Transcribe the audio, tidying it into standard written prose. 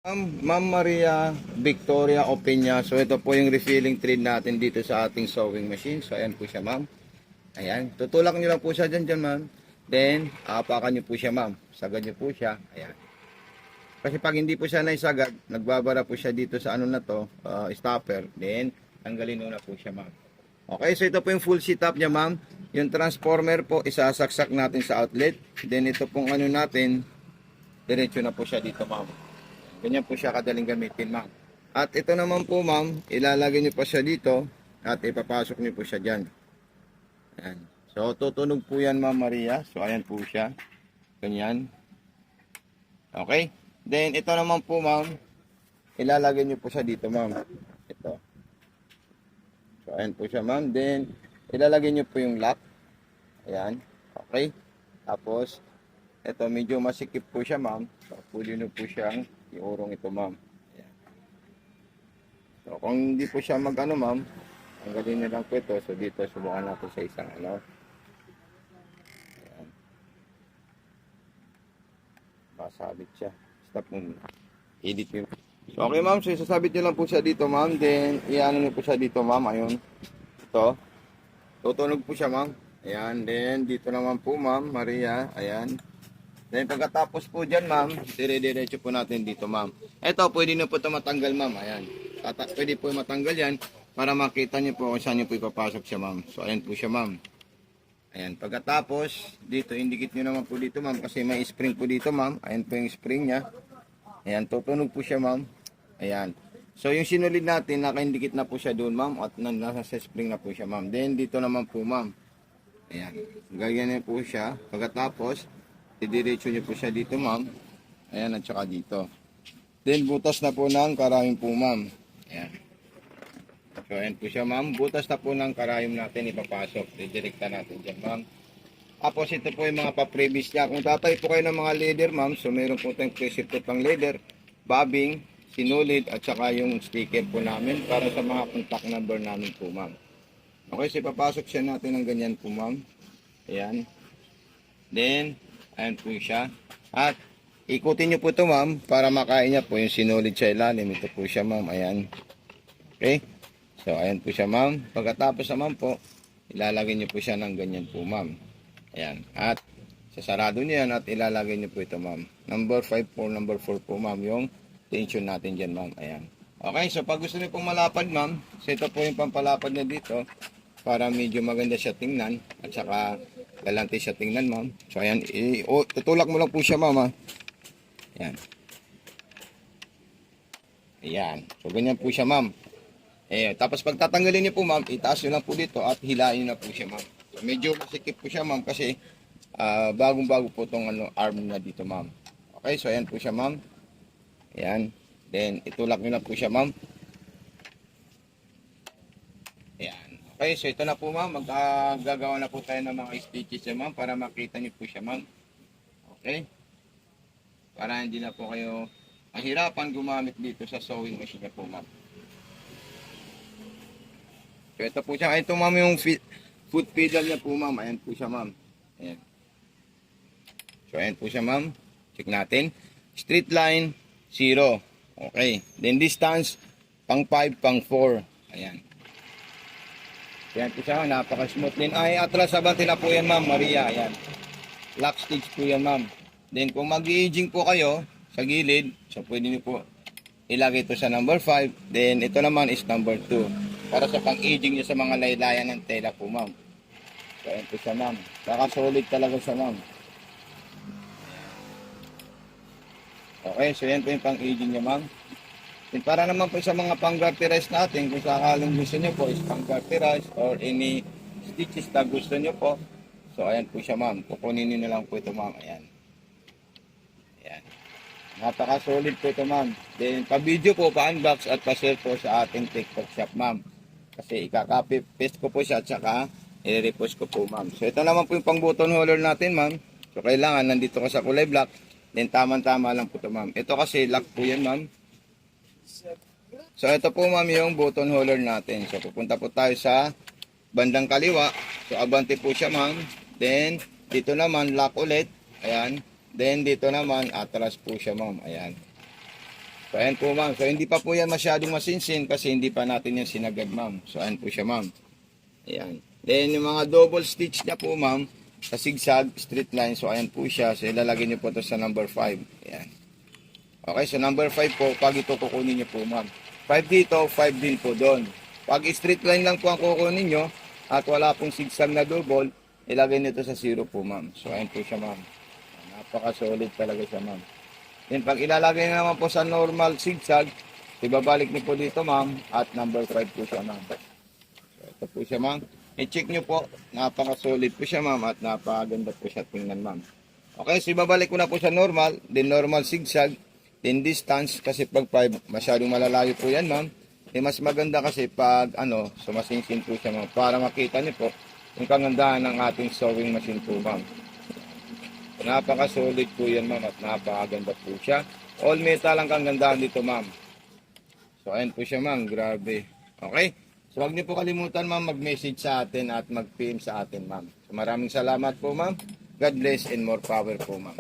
Ma'am Maria Victoria Opeña. So ito po yung refilling thread natin dito sa ating sewing machine. So ayan po siya, ma'am. Ayan. Tutulak nyo lang po siya dyan, ma'am. Then, apakan nyo po siya, ma'am. Sagad nyo po siya. Ayan. Kasi pag hindi po siya naisagad, nagbabara po siya dito sa ano na to, stopper. Then, tanggalin nyo na po siya, ma'am. Okay, so ito po yung full setup niya, ma'am. Yung transformer po, isasaksak natin sa outlet. Then, ito pong ano natin, diretso na po siya dito, ma'am. Ganyan po siya kadaling gamitin, ma'am. At ito naman po, ma'am, ilalagay nyo pa siya dito at ipapasok nyo po siya dyan. Ayan. So, tutunog po yan, Ma'am Maria. So, ayan po siya. Ganyan. Okay. Then, ito naman po, ma'am, ilalagay nyo po siya dito, ma'am. Ito. So, ayan po siya, ma'am. Then, ilalagay nyo po yung lock. Ayan. Okay. Tapos, ito, medyo masikip po siya, ma'am. So, pwede nyo po siyang iurong ito, ma'am. Ayan. So, kung hindi po siya mag-ano, ma'am, tanggalin nyo lang po ito. So, dito, subukan natin sa isang ano. Ayan. Masabit siya. Stop mo. Edit nyo. So, okay, ma'am. So, isasabit nyo lang po siya dito, ma'am. Then, i-ano nyo po siya dito, ma'am. Ayun. Ito. Tutunog po siya, ma'am. Ayan. Then, dito naman po, ma'am. Maria. Ayan. Then, pagkatapos po dyan, ma'am, dire-diretso po natin dito, ma'am. Ito, pwede na po ito matanggal, ma'am. Ayan. Pwede po matanggal yan para makita nyo po kung saan nyo po ipapasok siya, ma'am. So, ayan po siya, ma'am. Ayan. Pagkatapos, dito, indicate nyo naman po dito, ma'am, kasi may spring po dito, ma'am. Ayan po yung spring niya. Ayan, tutunog po siya, ma'am. Ayan. So, yung sinulid natin, naka-indicate na po siya doon, ma'am, at nasa spring na po siya, ma'am. Then, dito naman po, ma'am. Ayan. Ganyan po siya. Pagkatapos, didiretso nyo po siya dito, ma'am. Ayan, at saka dito. Then, butas na po ng karayom po, ma'am. Ayan. So, ayan po siya, ma'am. Butas na po ng karayom natin ipapasok. Didirekta natin dyan, ma'am. Tapos, ito po yung mga pa-previous niya. Kung tatay po kayo ng mga leather, ma'am, so meron po tayong preset po pang leather, bobbing, sinulid, at saka yung sticker po namin para sa mga contact number namin po, ma'am. Okay, so ipapasok siya natin ng ganyan po, ma'am. Ayan. Then, ayan po siya. At ikutin nyo po ito, ma'am, para makain niya po yung sinulid sa ilalim. Ito po siya, ma'am. Ayan. Okay. So, ayan po siya, ma'am. Pagkatapos naman po, ilalagay nyo po siya ng ganyan po, ma'am. Ayan. At sasarado nyo yan at ilalagay nyo po ito, ma'am. Number 5 po, number 4 po, ma'am. Yung tension natin dyan, ma'am. Ayan. Okay. So, pag gusto nyo pong malapad, ma'am, so ito po yung pampalapad na dito para medyo maganda siya tingnan at saka galante siya tingnan, ma'am. So, ayan. Tutulak mo lang po siya, ma'am, ha. Ayan. Ayan. So, ganyan po siya, ma'am. Tapos, pag tatanggalin niyo po, ma'am, itaas nyo lang po dito at hilain na po siya, ma'am. So, medyo masikip po siya, ma'am, kasi bagong-bago po itong arm na dito, ma'am. Okay. So, ayan po siya, ma'am. Ayan. Then, itulak nyo na po siya, ma'am. Ayan. Okay, so ito na po, ma'am. Maggagawa na po tayo ng mga stitches, ma'am, para makita niyo po siya, ma'am. Okay? Para hindi na po kayo mahirapan gumamit dito sa sewing machine niya po, ma'am. So ito po siya. Ito, ma'am, yung foot pedal niya po, ma'am. Ayan po siya, ma'am. Ayan. So ayan po siya, ma'am. Check natin. Straight line, 0. Okay. Then distance, pang 5, pang 4. Ayan. Ayan po siya, napaka-smooth din. Ay, atras abante na po yan, ma'am, Maria. Ayan. Lock stitch po yan, ma'am. Then, kung mag-aging po kayo sa gilid, so pwede nyo po ilagay ito sa number 5. Then, ito naman is number 2. Para sa pang-aging nyo sa mga laylayan ng tela po, ma'am. So, ayan po siya, ma'am. Naka-solid talaga siya, ma'am. Okay, so yan po yung pang-aging niya, ma'am. And para naman po sa mga pang-garterize natin, kung sakaling gusto nyo po is pang-garterize or any stitches na gusto nyo po. So, ayan po siya, ma'am. Kukunin nyo na lang po ito, ma'am. Ayan. Ayan. Napaka-solid po ito, ma'am. Then, pa-video po, pa-unbox at pa-share po sa ating TikTok shop, ma'am. Kasi ikaka-copy paste ko po siya at saka i-repost ko po, ma'am. So, ito naman po yung pang-button holder natin, ma'am. So, kailangan nandito ka sa kulay black. Then, tama-tama lang po ito, ma'am. Ito kasi lock po yan, ma'am. So, ito po, ma'am, yung button holder natin. So, pupunta po tayo sa bandang kaliwa. So, abante po siya, ma'am. Then, dito naman, lock ulit. Ayan. Then, dito naman, atras po siya, ma'am. Ayan. So, ayan po, ma'am. So, hindi pa po yan masyadong masinsin kasi hindi pa natin yan sinagad, ma'am. So, ayan po siya, ma'am. Ayan. Then, yung mga double stitch niya po, ma'am, sa zigzag, straight line. So, ayan po siya. So, ilalagay niyo po ito sa number 5. Ayan. Okay, so number 5 po, pag ito kukunin niyo po, ma'am. 5 dito, 5 din po doon. Pag straight line lang po ang kukunin niyo at wala pong zigzag na double, ilagay niyo ito sa 0 po, ma'am. So, ayan po siya, ma'am. Napaka-solid talaga siya, ma'am. Then, pag ilalagay naman po sa normal zigzag, ibabalik niyo po dito, ma'am, at number 5 po siya, ma'am. So, ito po siya, ma'am. I-check niyo po, napaka-solid po siya, ma'am, at napakaganda po siya tingnan, ma'am. Okay, so ibabalik ko na po sa normal, then normal zigzag, then distance, kasi pag 5, masyadong malalayo po yan, ma'am. Eh, mas maganda kasi pag, sumasingsin po siya, ma'am, para makita niyo po yung kagandahan ng ating sewing machine po, ma'am. Napaka-solid po yan, ma'am, at napakaganda po siya. All metal ang kagandahan dito, ma'am. So, ayan po siya, ma'am. Grabe. Okay? So, huwag niyo po kalimutan, ma'am, mag-message sa atin at mag-PM sa atin, ma'am. So, maraming salamat po, ma'am. God bless and more power po, ma'am.